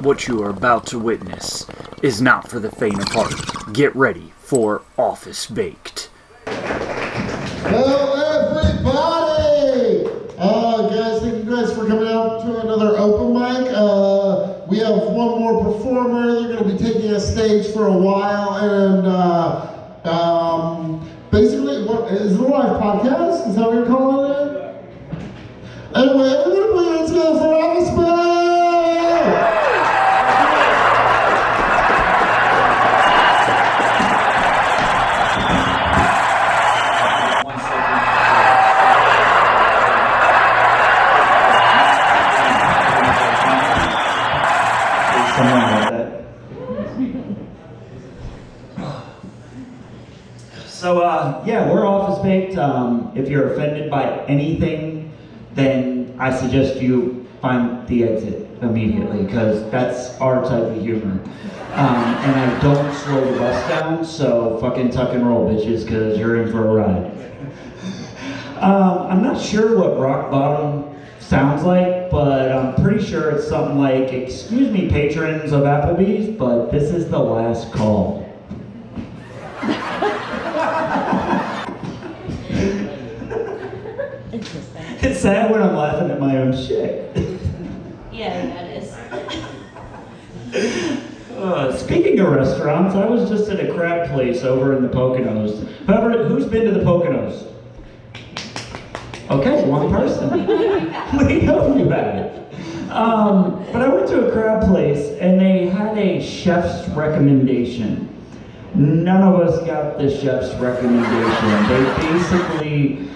What you are about to witness is not for the faint of heart. Get ready for Office Baked. Hello, everybody! Guys, thank you guys for coming out to another open mic. We have one more performer. They're going to be taking a stage for a while, and basically, what is it, a live podcast? Is that what you're calling it? Anyway, everybody put your hands together for Office Baked! Yeah, we're Office Baked. If you're offended by anything, then I suggest you find the exit immediately, because that's our type of humor. And I don't slow the bus down, so fucking tuck and roll, bitches, because you're in for a ride. I'm not sure what rock bottom sounds like, but I'm pretty sure it's something like, "Excuse me, patrons of Applebee's, but this is the last call." It's sad when I'm laughing at my own shit. Yeah, that is. Speaking of restaurants, I was just at a crab place over in the Poconos. Who's been to the Poconos? Okay, one person. We know you have. But I went to a crab place and they had a chef's recommendation. None of us got the chef's recommendation. They basically,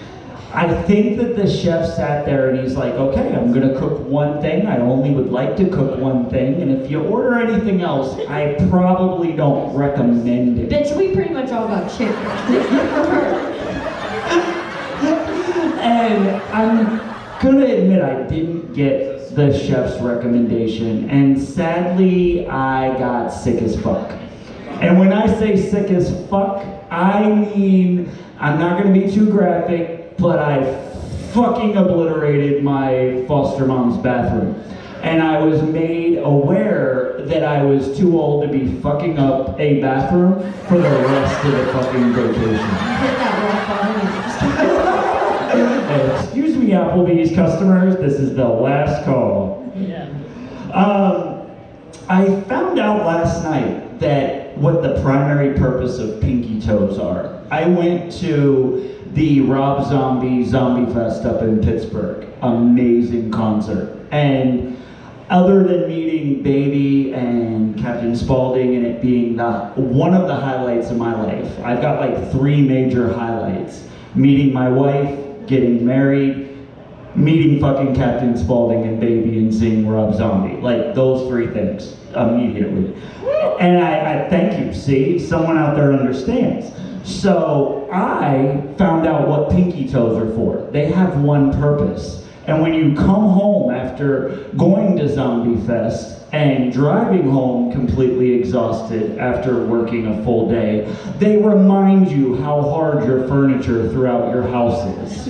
I think that the chef sat there and he's like, okay, I'm gonna cook one thing. I only would like to cook one thing. And if you order anything else, I probably don't recommend it. Bitch, we pretty much all got chicken. And I'm gonna admit I didn't get the chef's recommendation. And sadly, I got sick as fuck. And when I say sick as fuck, I mean, I'm not gonna be too graphic, but I fucking obliterated my foster mom's bathroom. And I was made aware that I was too old to be fucking up a bathroom for the rest of the fucking vacation. Excuse me, Applebee's customers, this is the last call. Yeah. I found out last night that what the primary purpose of pinky toes are. I went to the Rob Zombie Fest up in Pittsburgh. Amazing concert. And other than meeting Baby and Captain Spaulding and it being one of the highlights of my life, I've got like 3 major highlights. Meeting my wife, getting married, meeting fucking Captain Spaulding and Baby, and seeing Rob Zombie. Like those 3 things immediately. And I thank you, see? Someone out there understands. So I found out what pinky toes are for. They have one purpose. And when you come home after going to Zombie Fest and driving home completely exhausted after working a full day, they remind you how hard your furniture throughout your house is. It's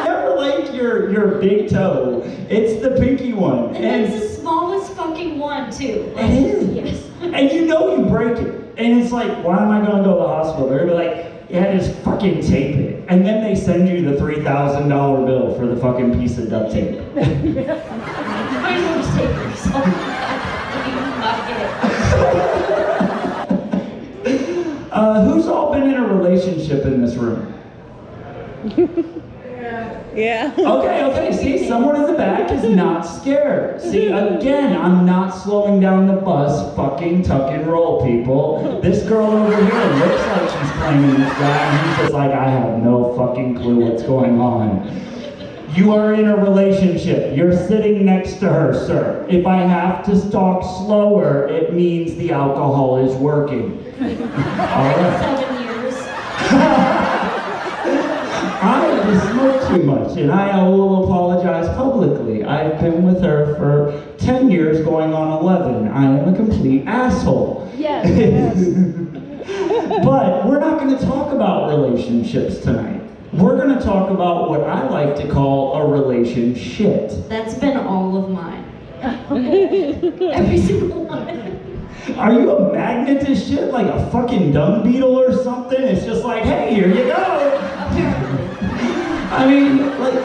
never like your big toe. It's the pinky one. And it's the smallest fucking one, too. It is. Yes. And you know you break it. And it's like, why am I going to go to the hospital? They're going to be like, yeah, just fucking tape it. And then they send you the $3,000 bill for the fucking piece of duct tape. Might as well just tape yourself. Who's all been in a relationship in this room? Yeah. Okay, see, someone in the back is not scared. See, again, I'm not slowing down the bus, fucking tuck and roll, people. This girl over here looks like she's claiming this guy, and he's just like, I have no fucking clue what's going on. You are in a relationship. You're sitting next to her, sir. If I have to talk slower, it means the alcohol is working. All right. 7 years. I smoke too much, and I will apologize publicly. I've been with her for 10 years, going on 11. I am a complete asshole. Yes. But we're not going to talk about relationships tonight. we're gonna talk about what I like to call a relationship. That's been all of mine. Every single one. Are you a magnet to shit like a fucking dung beetle or something? It's just like, hey, here you go. Apparently. I mean, like,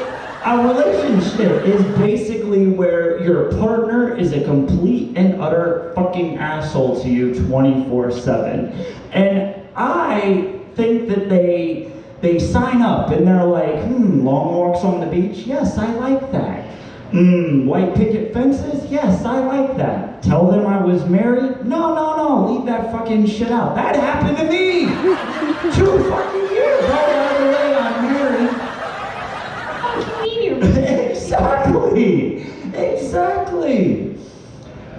a relationship is basically where your partner is a complete and utter fucking asshole to you 24/7. And I think that they sign up and they're like, long walks on the beach? Yes, I like that. White picket fences? Yes, I like that. Tell them I was married? No, leave that fucking shit out. That happened to me! 2 fucking years! Oh, by the way, I'm married. How do you mean you're Exactly!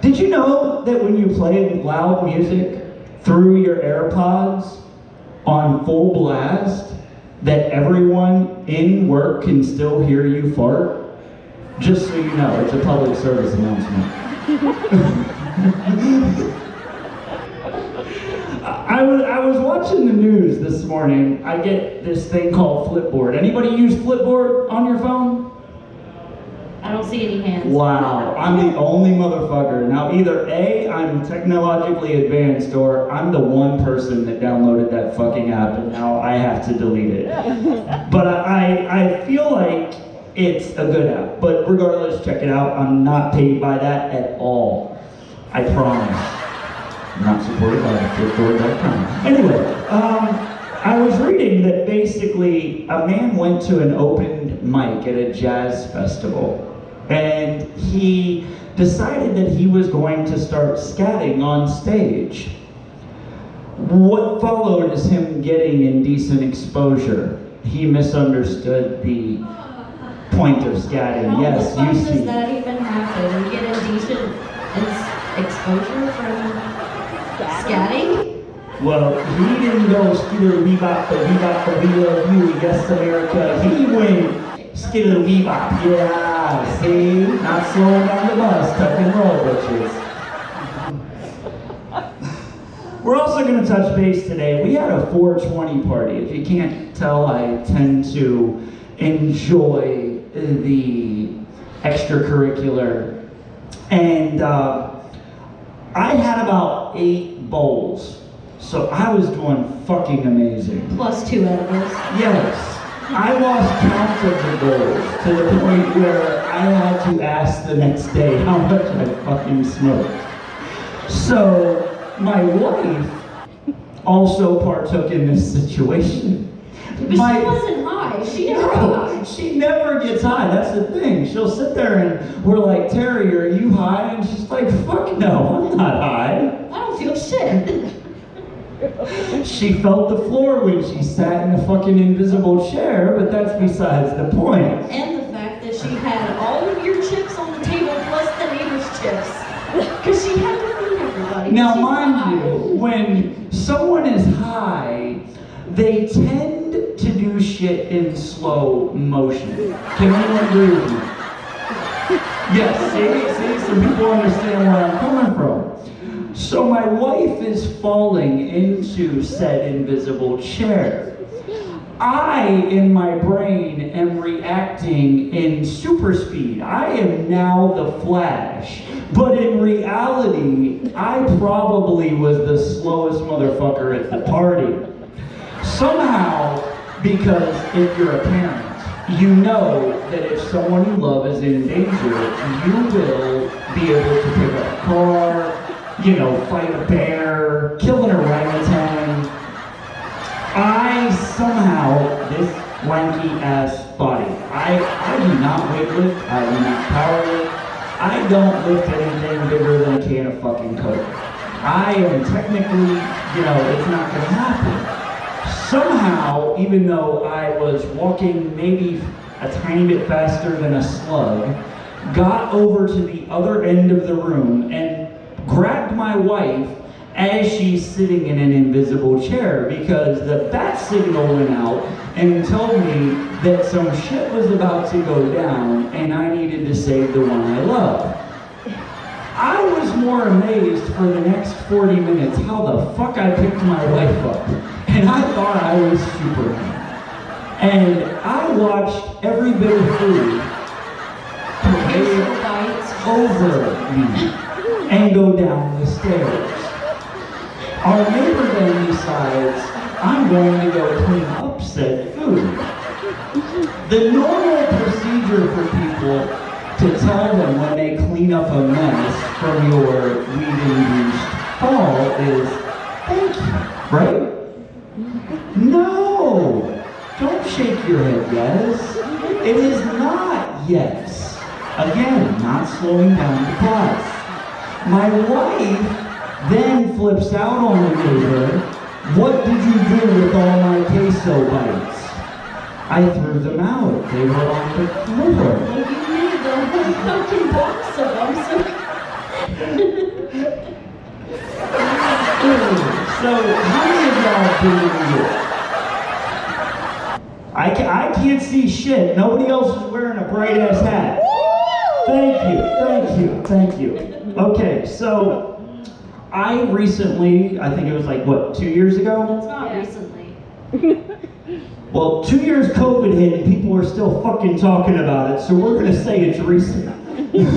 Did you know that when you play loud music through your AirPods on full blast, that everyone in work can still hear you fart? Just so you know, it's a public service announcement. I was watching the news this morning. I get this thing called Flipboard. Anybody use Flipboard on your phone? I don't see any hands. Wow, I'm the only motherfucker. Now either A, I'm technologically advanced, or I'm the one person that downloaded that fucking app and now I have to delete it. But I feel like it's a good app. But regardless, check it out. I'm not paid by that at all. I promise. I'm not supported by Flipboard.com. Anyway, I was reading that basically a man went to an open mic at a jazz festival. And he decided that he was going to start scatting on stage. What followed is him getting indecent exposure. He misunderstood the point of scatting. How Yes, the fuck you does see. that even happen? You get indecent exposure from scatting? Well, he didn't go skidder bebop, we love you, yes America. He went skidder bebop, yeah, see? Not slowing down the bus, tuck and roll, bitches. We're also gonna touch base today. We had a 420 party. If you can't tell, I tend to enjoy the extracurricular. And I had about 8 bowls. So I was doing fucking amazing. Plus 2 edibles. Yes. I lost count of the goals to the point where I had to ask the next day how much I fucking smoked. So my wife also partook in this situation. But she wasn't high. She never got high. She never gets high. That's the thing. She'll sit there and we're like, Terry, are you high? And she's like, fuck no, I'm not high. I don't feel shit. She felt the floor when she sat in a fucking invisible chair, but that's besides the point. And the fact that she had all of your chips on the table plus the neighbor's chips. Because she had to feed everybody. Now, She's mind high. you, when someone is high, they tend to do shit in slow motion. Can anyone agree with me? Yes, see, some people understand where I'm coming from. So my wife is falling into said invisible chair. I, in my brain, am reacting in super speed. I am now the Flash. But in reality, I probably was the slowest motherfucker at the party. Somehow, because if you're a parent, you know that if someone you love is in danger, you will be able to pick up a car, fight a bear, kill an orangutan. I somehow, this lanky ass body, I do not weightlift, I do not powerlift, I don't lift anything bigger than a can of fucking Coke. I am technically, it's not gonna happen. Somehow, even though I was walking maybe a tiny bit faster than a slug, got over to the other end of the room and grabbed my wife as she's sitting in an invisible chair because the bat signal went out and told me that some shit was about to go down and I needed to save the one I love. I was more amazed for the next 40 minutes how the fuck I picked my wife up. And I thought I was Superman. And I watched every bit of food parade over me and go down the stairs. Our neighbor then decides, I'm going to go clean up said food. The normal procedure for people to tell them when they clean up a mess from your weed-induced fall is, thank you, right? No! Don't shake your head, yes. It is not yes. Again, not slowing down the class. My wife then flips out on the neighbor. What did you do with all my queso bites? I threw them out. They were on the floor. Well, you made the whole fucking box of them, so... So, how many of y'all been in New York? I can't see shit. Nobody else is wearing a bright ass hat. Thank you. Okay, so I recently, I think it was like, what, 2 years ago? It's not recently. Well, 2 years COVID hit and people are still fucking talking about it, so we're gonna say it's recent. If 2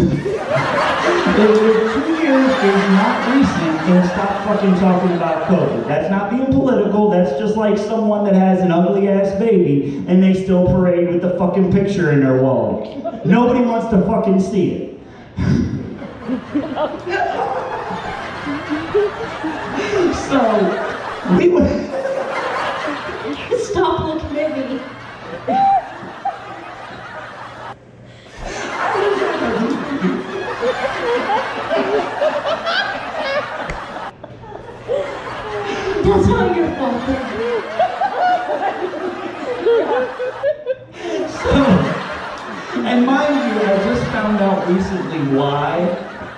years is not recent, then stop fucking talking about COVID. That's not being political, that's just like someone that has an ugly ass baby and they still parade with the fucking picture in their wallet. Nobody wants to fucking see it. So, we went... Stop looking at me. That's not your fault. And mind you, I just found out recently why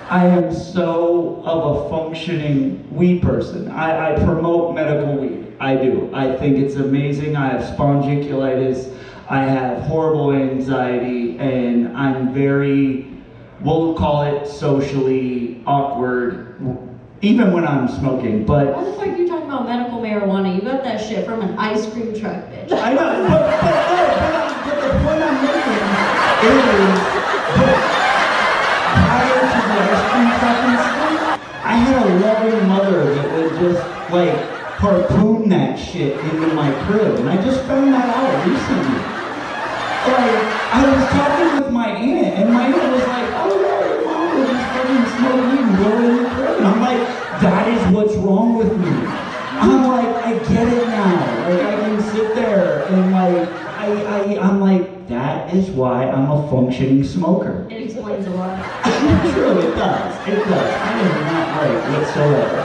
I am so of a functioning weed person. I promote medical weed. I do. I think it's amazing. I have spondylitis. I have horrible anxiety, and I'm very, we'll call it socially awkward, even when I'm smoking. But Why the fuck are you talking about medical marijuana? You got that shit from an ice cream truck, bitch. I know, but the point I'm making is, prior to the ice cream truck and stuff, I had a loving mother that would just, like, harpoon that shit into my crib, and I just found that out recently. Like, I was talking with my aunt, and my aunt was like, oh yeah, your mom will just fucking smoke weed and blow it in your crib. And I'm like, that is what's wrong with me. I'm like, I get it now. Like, I can sit there and like, I'm like, that is why I'm a functioning smoker. It explains a lot. True, it does. It does. I am not right whatsoever.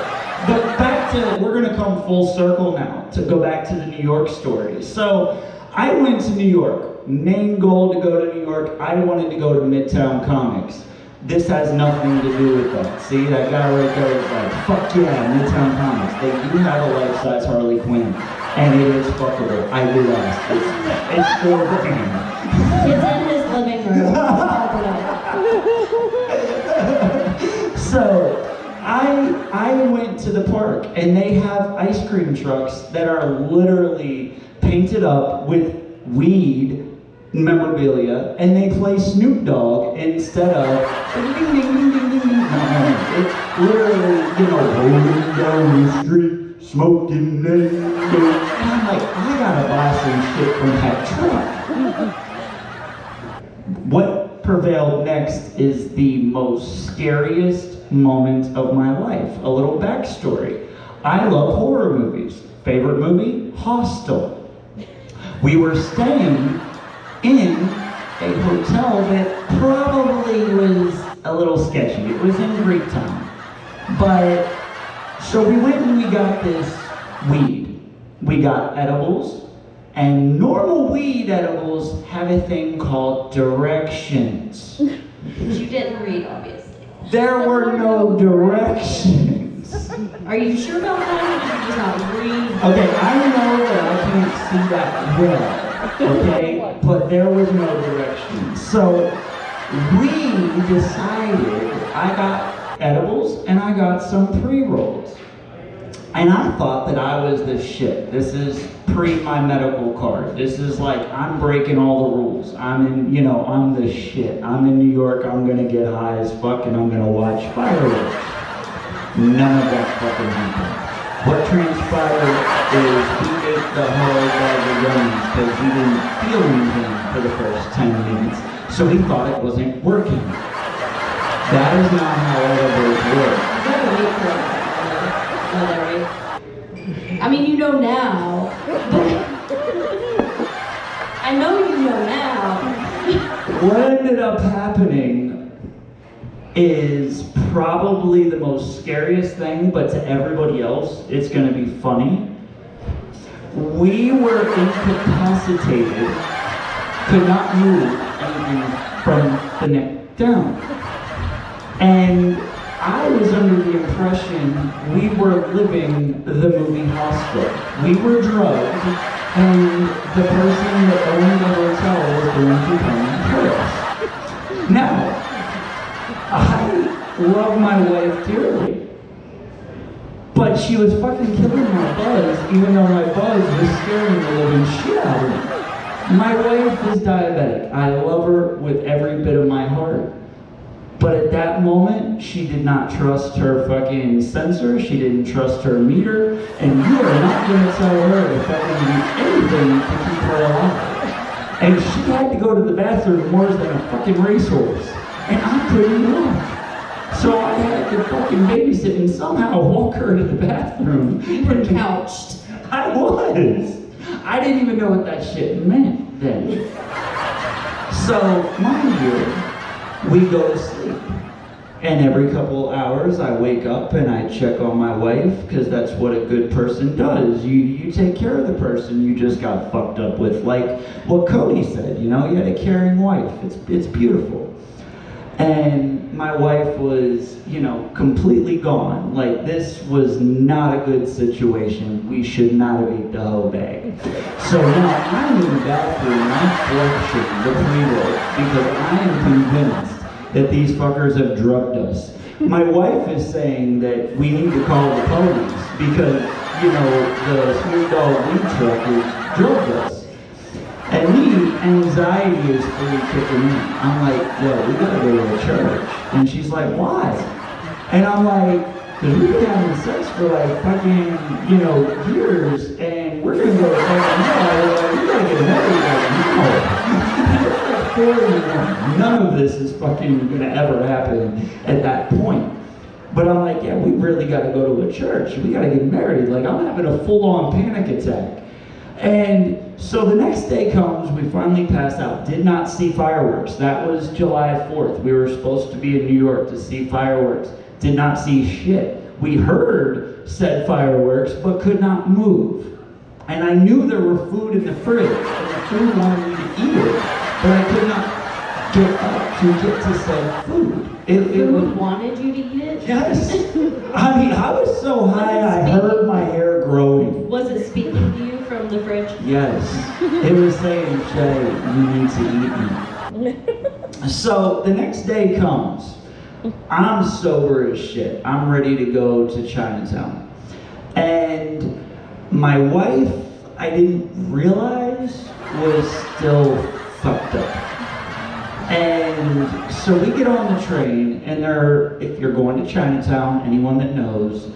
But back to, we're gonna come full circle now to go back to the New York story. So I went to New York. Main goal to go to New York, I wanted to go to Midtown Comics. This has nothing to do with that. See, that guy right there is like, fuck yeah, Midtown Comics. They do have a life-size Harley Quinn. And it is fuckable. I realized it's for the It's in his living room. So, I went to the park and they have ice cream trucks that are literally painted up with weed memorabilia, and they play Snoop Dogg instead of ding ding ding ding ding ding. No, it's literally, rolling down the street, smoking and I'm like, I gotta buy some shit from that truck. What prevailed next is the most scariest moment of my life. A little backstory. I love horror movies. Favorite movie? Hostel. We were staying in a hotel that probably was a little sketchy. It was in Greektown. But, so we went and we got this weed. We got edibles, and normal weed edibles have a thing called directions. You didn't read, obviously. There were no directions. Are you sure about that, or did you just not read? Okay, I know that I can't see that well, okay? But there was no directions. So we decided, I got edibles and I got some pre-rolls. And I thought that I was the shit. This is pre my medical card. This is like, I'm breaking all the rules. I'm the shit. I'm in New York, I'm gonna get high as fuck and I'm gonna watch fireworks. None of that fucking happened. What transpired is he ate the whole bag of gummies because he didn't feel anything for the first 10 minutes. So he thought it wasn't working. That is not how edibles work. You gotta wait for it. Larry. I mean, you know now. I know you know now. What ended up happening is probably the most scariest thing, but to everybody else, it's gonna be funny. We were incapacitated, could not move anything from the neck down. And I was under the impression we were living the movie Hostel. We were drugged, and the person that owned the hotel was going to come and kill us. Now, I love my wife dearly, but she was fucking killing my buzz, even though my buzz was scaring the living shit out of me. My wife is diabetic. I love her with every bit of my heart. But at that moment, she did not trust her fucking sensor, she didn't trust her meter, and you are not gonna tell her to fucking do anything to keep her alive. And she had to go to the bathroom more than a fucking racehorse, and I couldn't walk. So I had to fucking babysit and somehow walk her to the bathroom. You were couched. I was. I didn't even know what that shit meant then. So, mind you, we go to sleep. And every couple hours I wake up and I check on my wife, because that's what a good person does. You take care of the person you just got fucked up with. Like what Cody said, you had a caring wife. It's beautiful. And my wife was, completely gone. Like, this was not a good situation. We should not have ate the whole bag. So now I'm in the bathroom, I'm flushing the pre-roll because I am convinced that these fuckers have drugged us. My wife is saying that we need to call the police because, the Snoop Dogg weed truckers drugged us. And me, anxiety is fully kicking in. I'm like, yo, we gotta go to a church. And she's like, why? And I'm like, because we've been having sex for like fucking, years, and we're gonna go to fucking hell. Like, we gotta get married. Like, no. None of this is fucking gonna ever happen at that point. But I'm like, yeah, we really gotta go to a church. We gotta get married. Like, I'm having a full-on panic attack. And so the next day comes, we finally pass out. Did not see fireworks. That was July 4th. We were supposed to be in New York to see fireworks. Did not see shit. We heard said fireworks, but could not move. And I knew there were food in the fridge, and the food wanted me to eat it, but I could not get up to get to said food. Food wanted you to eat it? Yes. I mean, I was so high, I heard my hair growing. Was it speaking to you from the fridge? Yes. It was saying, Jay, you need to eat me. So the next day comes. I'm sober as shit. I'm ready to go to Chinatown. And my wife, I didn't realize, was still fucked up. And so we get on the train, and if you're going to Chinatown, anyone that knows,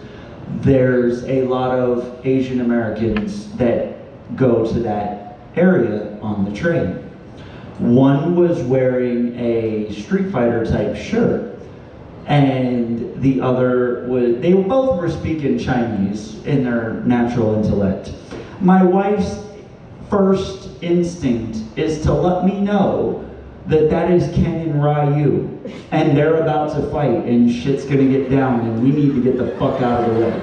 there's a lot of Asian Americans that go to that area on the train. One was wearing a Street Fighter type shirt, and the other they both were speaking Chinese in their natural intellect. My wife's first instinct is to let me know that is Ken and Ryu, and they're about to fight, and shit's gonna get down, and we need to get the fuck out of the way.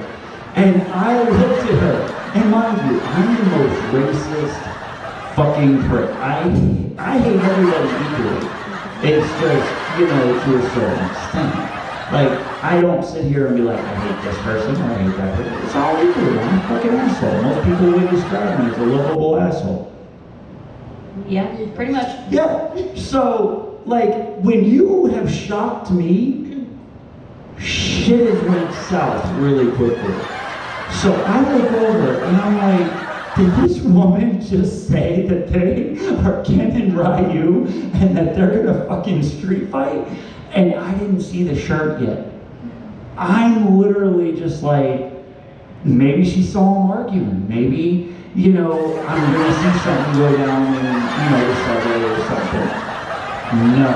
And I looked at her, and mind you, I'm the most racist fucking prick. I hate everybody equally. It's just, to a certain extent. Like, I don't sit here and be like, I hate this person, or I hate that person. It's all equal. I'm a fucking asshole. Most people would describe me as a lovable asshole. Yeah, pretty much. Yeah. So, like, when you have shocked me, shit has went south really quickly. So I look over and I'm like, did this woman just say that they are Ken and Ryu and that they're gonna fucking street fight? And I didn't see the shirt yet. I'm literally just like, maybe she saw them arguing. Maybe, I'm gonna see something go down in, the subway or something. No.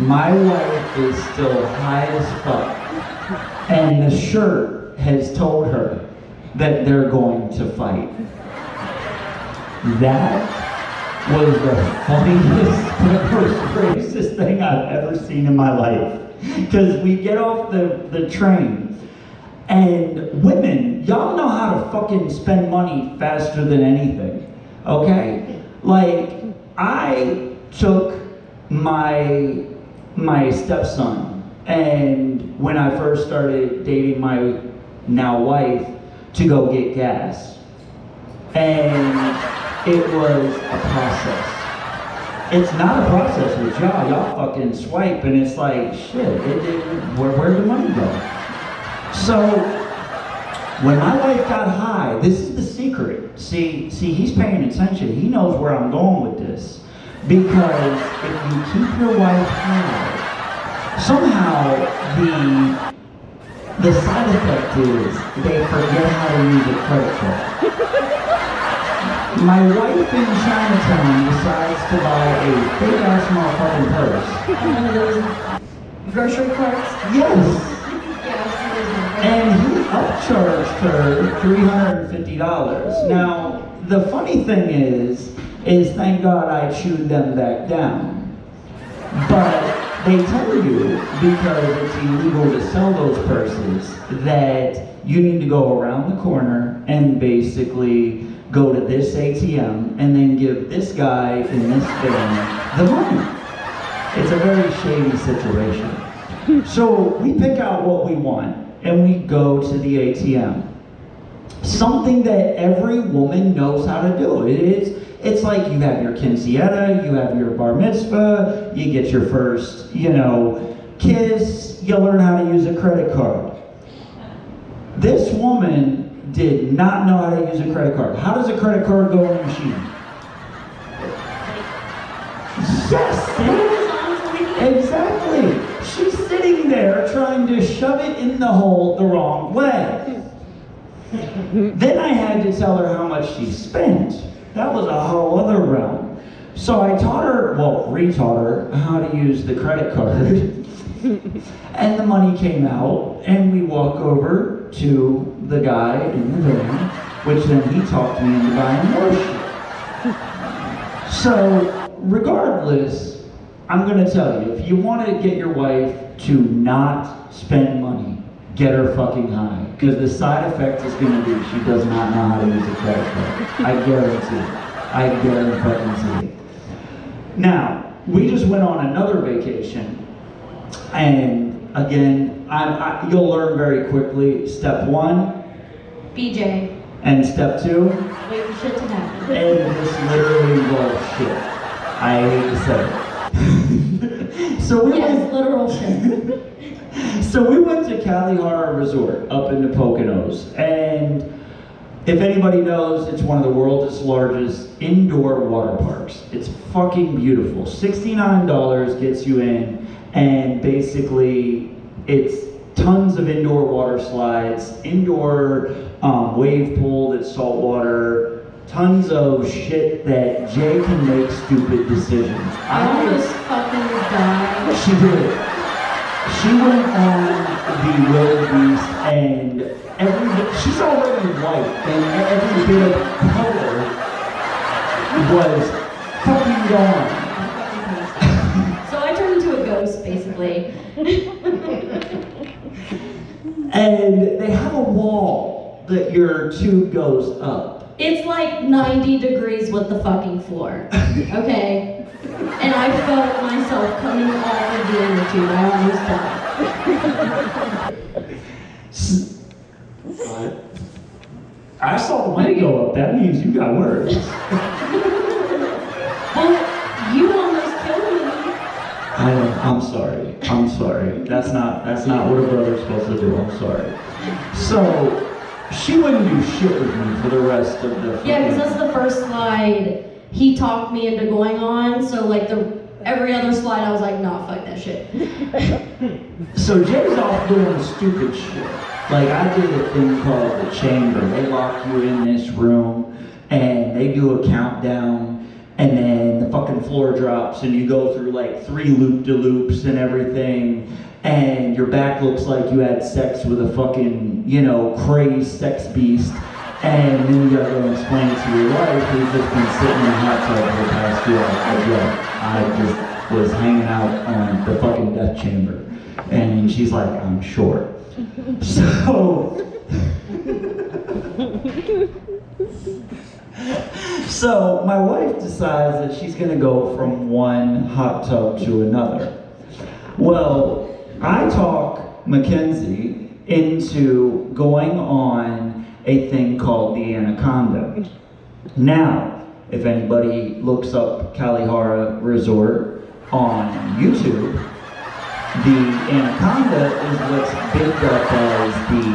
My wife is still high as fuck. And the shirt has told her that they're going to fight. That was the funniest, the most racist thing I've ever seen in my life. Because we get off the train, and women, y'all know how to fucking spend money faster than anything, okay? Like, I took my stepson, and when I first started dating my now wife, to go get gas. And it was a process. It's not a process with y'all. Y'all fucking swipe and it's like, shit, where'd the money go? So, when my wife got high, this is the secret. See, he's paying attention. He knows where I'm going with this. Because if you keep your wife high, somehow the side effect is they forget how to use a credit card. My wife in Chinatown decides to buy a big ass motherfucking purse. One of those grocery carts? Yes. Yes. And he upcharged her $350. Now, the funny thing is thank God I chewed them back down. But they tell you, because it's illegal to sell those purses, that you need to go around the corner and basically go to this ATM and then give this guy in this van the money. It's a very shady situation. So we pick out what we want and we go to the ATM. Something that every woman knows how to do. It's like you have your quinceañera, you have your bar mitzvah, you get your first, kiss, you learn how to use a credit card. This woman did not know how to use a credit card. How does a credit card go in the machine? Yes, exactly. She's sitting there trying to shove it in the hole the wrong way. Then I had to tell her how much she spent. That was a whole other realm. So I retaught her how to use the credit card. And the money came out, and we walk over to the guy in the van, which then he talked me into buying more shit. So, regardless, I'm gonna tell you, if you want to get your wife to not spend money, get her fucking high. Because the side effect is gonna be she does not know how to use a credit card. I guarantee it. I guarantee it. Now, we just went on another vacation. And again, you'll learn very quickly. Step 1. BJ. And step 2. Wait for shit to happen. And this literally was shit. I hate to say it. So we Yes, literal shit. So we went to Kalahari Resort up in the Poconos, and if anybody knows, it's one of the world's largest indoor water parks. It's fucking beautiful. $69 gets you in, and basically it's tons of indoor water slides, indoor wave pool that's salt water, tons of shit that Jay can make stupid decisions. I almost fucking died. She did. She went on the wildebeest, and she's already white, and every bit of color was fucking gone. So I turned into a ghost, basically. And they have a wall that your tube goes up. It's like 90 degrees with the fucking floor, okay? And I felt myself coming off of the inner tube. I almost died. I saw the light go up. That means you got words. Well, you almost killed me. I'm sorry. That's not what a brother's supposed to do. I'm sorry. So she wouldn't do shit with me for the rest of the Yeah, because that's the first slide he talked me into going on, so like every other slide I was like, nah, fuck that shit. So Jay's off doing stupid shit. Like I did a thing called the chamber. They lock you in this room and they do a countdown and then the fucking floor drops and you go through like 3 loop-de-loops and everything and your back looks like you had sex with a fucking, crazed sex beast. And then you gotta go and explain it to your wife who's just been sitting in a hot tub for the past year. I just was hanging out on the fucking death chamber. And she's like, I'm short. So my wife decides that she's gonna go from one hot tub to another. Well, I talk Mackenzie into going on a thing called the Anaconda. Now, if anybody looks up Kalihara Resort on YouTube, the Anaconda is what's bigged up as the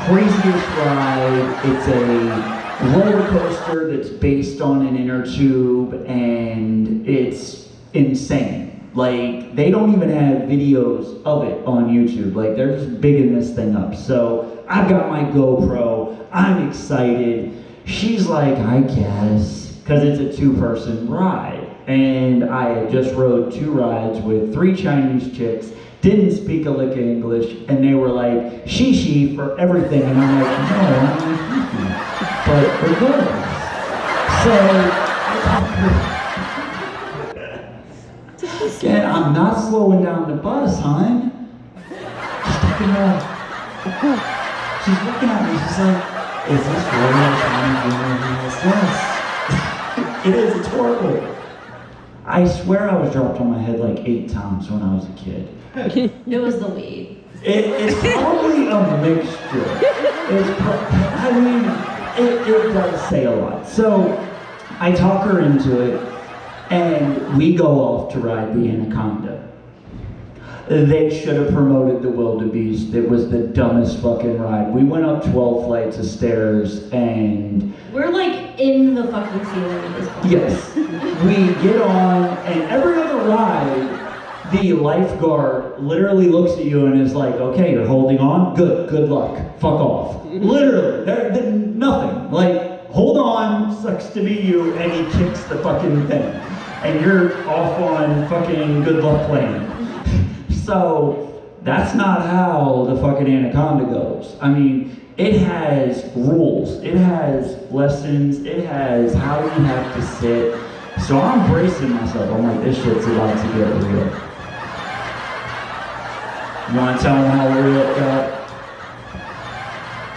craziest ride. It's a roller coaster that's based on an inner tube and it's insane. Like, they don't even have videos of it on YouTube. Like, they're just bigging this thing up. So, I've got my GoPro, I'm excited. She's like, I guess, because it's a 2-person ride. And I had just rode 2 rides with 3 Chinese chicks, didn't speak a lick of English, and they were like, she for everything. And I'm like, no, I'm not speaking. But regardless. So, I talked to her. Again, I'm not slowing down the bus, hon. She's looking at me, she's like, is this really a It is, it's horrible. I swear I was dropped on my head like 8 times when I was a kid. It was the weed. It's probably a mixture. It does say a lot. So I talk her into it, and we go off to ride the Anaconda. They should have promoted the wildebeest. It was the dumbest fucking ride. We went up 12 flights of stairs and... We're like in the fucking ceiling at this point. Yes. We get on, and every other ride, the lifeguard literally looks at you and is like, okay, you're holding on? Good luck. Fuck off. Literally. Nothing. Like, hold on, sucks to be you, and he kicks the fucking thing. And you're off on fucking good luck lane. So, that's not how the fucking Anaconda goes. I mean, it has rules, it has lessons, it has how you have to sit. So I'm bracing myself. I'm like, this shit's about to get real. You want to tell them how real it got?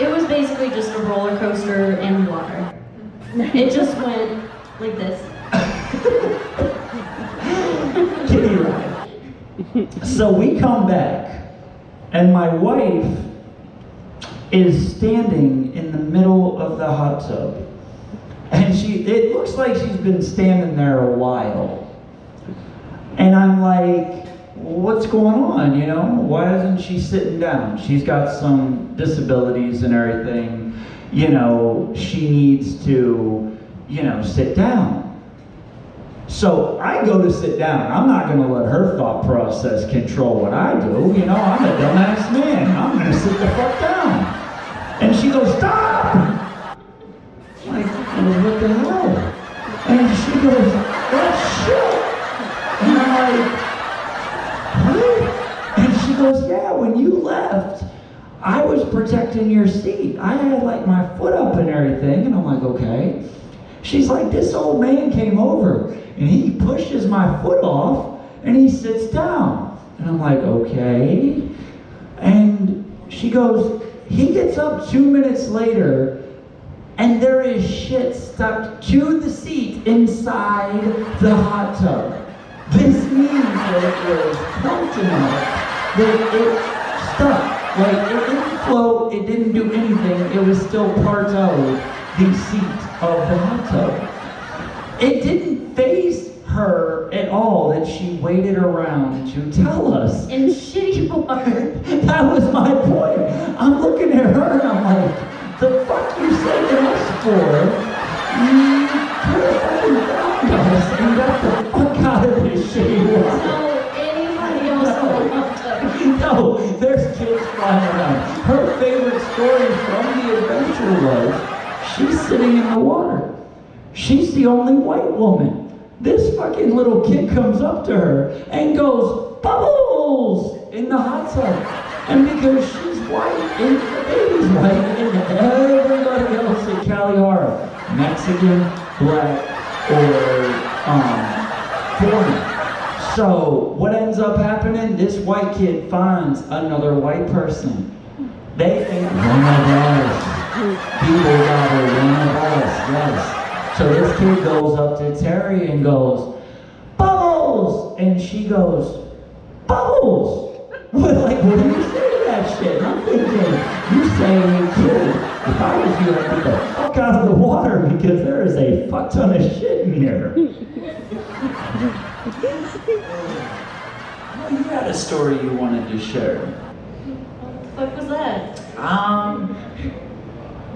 It was basically just a roller coaster and water. It just went like this. Kitty ride. So we come back, and my wife is standing in the middle of the hot tub. And it looks like she's been standing there a while. And I'm like, what's going on, Why isn't she sitting down? She's got some disabilities and everything. She needs to, sit down. So I go to sit down. I'm not going to let her thought process control what I do. I'm a dumbass man. I'm going to sit the fuck down. And she goes, stop! Like, what the hell? And she goes, that's shit. And I'm like, what? And she goes, yeah, when you left, I was protecting your seat. I had like my foot up and everything. And I'm like, okay. She's like, this old man came over and he pushes my foot off and he sits down. And I'm like, okay. And she goes, he gets up 2 minutes later and there is shit stuck to the seat inside the hot tub. This means that it was close enough that it stuck. Like, it didn't float, it didn't do anything, it was still part of the seat of the hot tub. It didn't faze her at all that she waited around to tell us. In shitty water. That was my point. I'm looking at her and I'm like, The fuck you saving us for? You could have fucking found us and got the fuck out of this shitty water. So anybody else want to? No, there's kids flying around. Her favorite story from the adventure was she's sitting in the water. She's the only white woman. This fucking little kid comes up to her and goes, "Bubbles!" in the hot tub. And because she's white and the baby's white and everybody else at Kalihara, Mexican, black, or foreigner. So what ends up happening? This white kid finds another white person. They think one of us. People got her, one of us, yes. So this kid goes up to Terry and goes, "Bubbles!" And she goes, "Bubbles!" Like, what do you say to that shit? And I'm thinking, you saying, kid, if I was you, I'd get the fuck out of the water because there is a fuck ton of shit in here. Well, you had a story you wanted to share. What the fuck was that?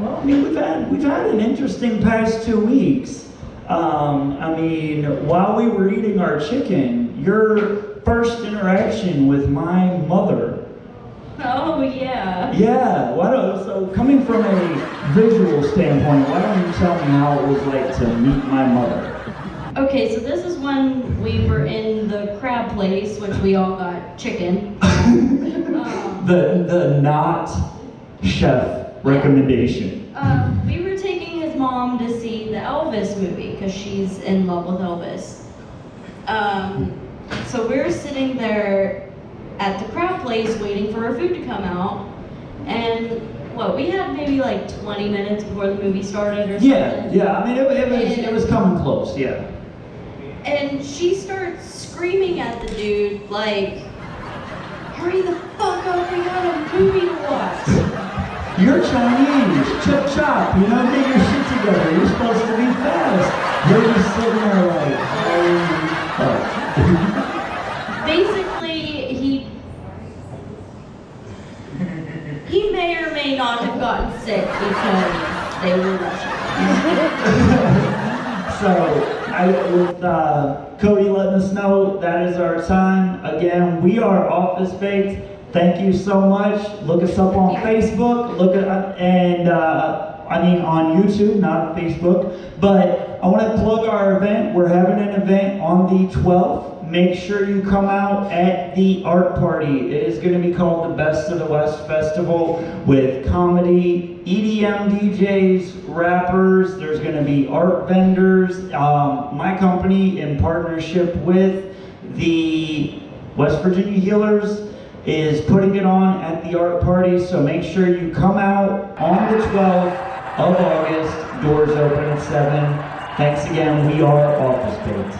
Well, I mean, we've had an interesting past 2 weeks. I mean, while we were eating our chicken, your first interaction with my mother. Oh yeah. Yeah. So coming from a visual standpoint, why don't you tell me how it was like to meet my mother? Okay, so this is when we were in the crab place, which we all got chicken. The not chef recommendation. We were taking his mom to see the Elvis movie because she's in love with Elvis. So we're sitting there at the crab place waiting for our food to come out, and we had maybe like 20 minutes before the movie started or something. Yeah. I mean, it was coming close. Yeah. And she starts screaming at the dude like, "Hurry the fuck up! We got a movie to watch." You're Chinese, chop chop, get your shit together, you're supposed to be fast. You're just sitting there like, holy fuck. Basically, he may or may not have gotten sick because they were Russian. So, with Cody letting us know, that is our time. Again, we are Office Baked. Thank you so much. Look us up on Facebook. On YouTube, not Facebook. But I want to plug our event. We're having an event on the 12th. Make sure you come out at the art party. It is going to be called the Best of the West Festival with comedy, EDM DJs, rappers. There's going to be art vendors. My company, in partnership with the West Virginia Healers, is putting it on at the art party, so make sure you come out on the 12th of August. Doors open at 7. Thanks again. We are Office Baked.